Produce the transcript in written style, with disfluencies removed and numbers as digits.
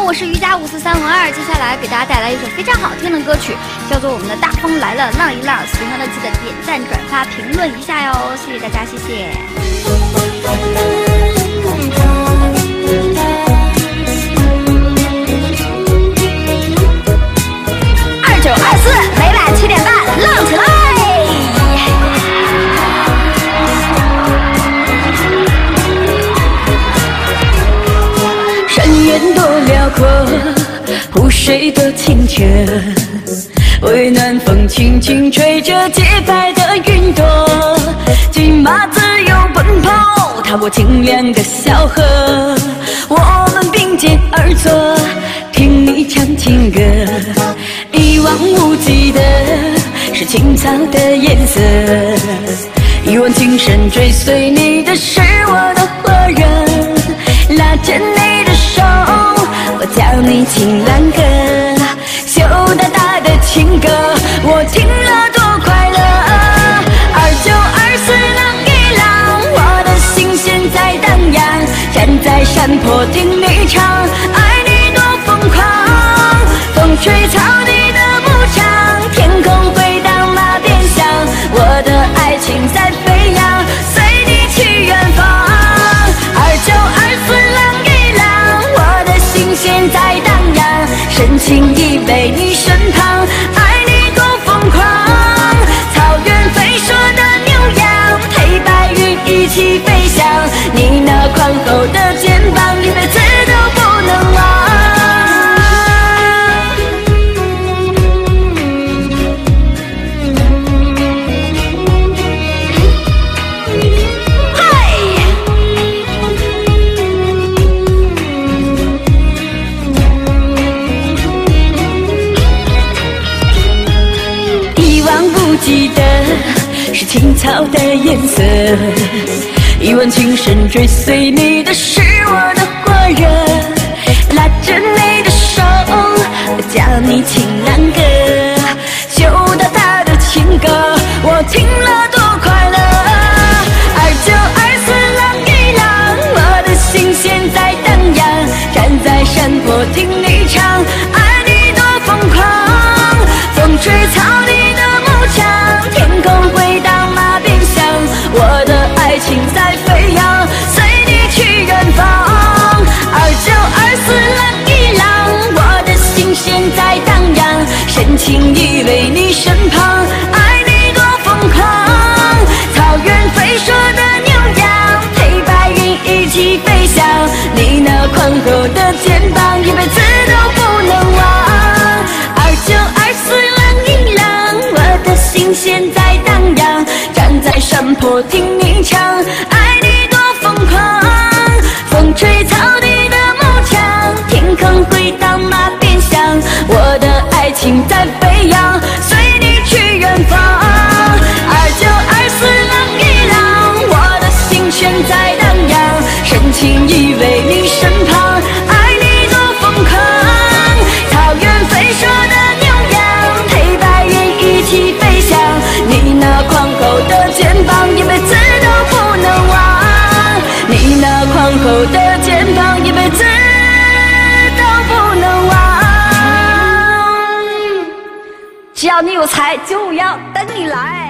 我是瑜伽54302，接下来给大家带来一首非常好听的歌曲，叫做《我们的大风来了，浪一浪》。喜欢的记得点赞、转发、评论一下哟，谢谢大家，谢谢。2924，每晚7点半，浪起来！深渊多辽阔，湖水多清澈，微暖风轻轻吹着洁白的云朵，骑马自由奔跑，踏过清凉的小河，我们并肩而坐，听你唱情歌。一望无际的是青草的颜色，一往情深追随你的是我的火热，拉着你的手，我教你情郎歌，羞答答的情歌，我听了多快乐。2924浪一浪，我的心弦在荡漾，站在山坡听你唱，爱你多疯狂，风吹草低的牧场，天空回荡马鞭响，我的爱情在飞扬，随你去远方。2924浪一浪，我的心弦在荡漾，深情依偎你身旁，爱你多疯狂。草原飞说的牛羊，陪白云一起飞翔，你那宽厚的肩膀，一辈子都不能忘。记得是青草的颜色，一往情深追随你的是我的火热，拉着你的手，我教你情郎歌，羞答答的情歌，我听了多快乐。2924浪一浪，我的心弦在荡漾，站在山坡听你唱，爱你多疯狂，风吹草低的天空回荡马鞭响，我的爱情在飞扬，随你去远方。2924浪一浪，我的心弦在荡漾，深情依偎你身旁，爱你多疯狂。草原飞说的牛羊，陪白云一起飞翔，你那宽厚的肩膀，一辈子都不能忘。2924浪一浪，我的心弦在荡漾，站在山坡听你唱，爱你多疯狂。风吹草低的牧场，天空回荡马鞭响，我的爱情在飞扬，随你去远方。2924浪一浪，我的心弦在荡漾，深情依偎你身旁，爱你多疯狂。草原飞说的牛羊，陪白云一起飞翔，你那宽厚的肩膀，一辈子都不能忘。你那宽厚的肩膀，一辈子都不能忘。只要你有才，就要等你来。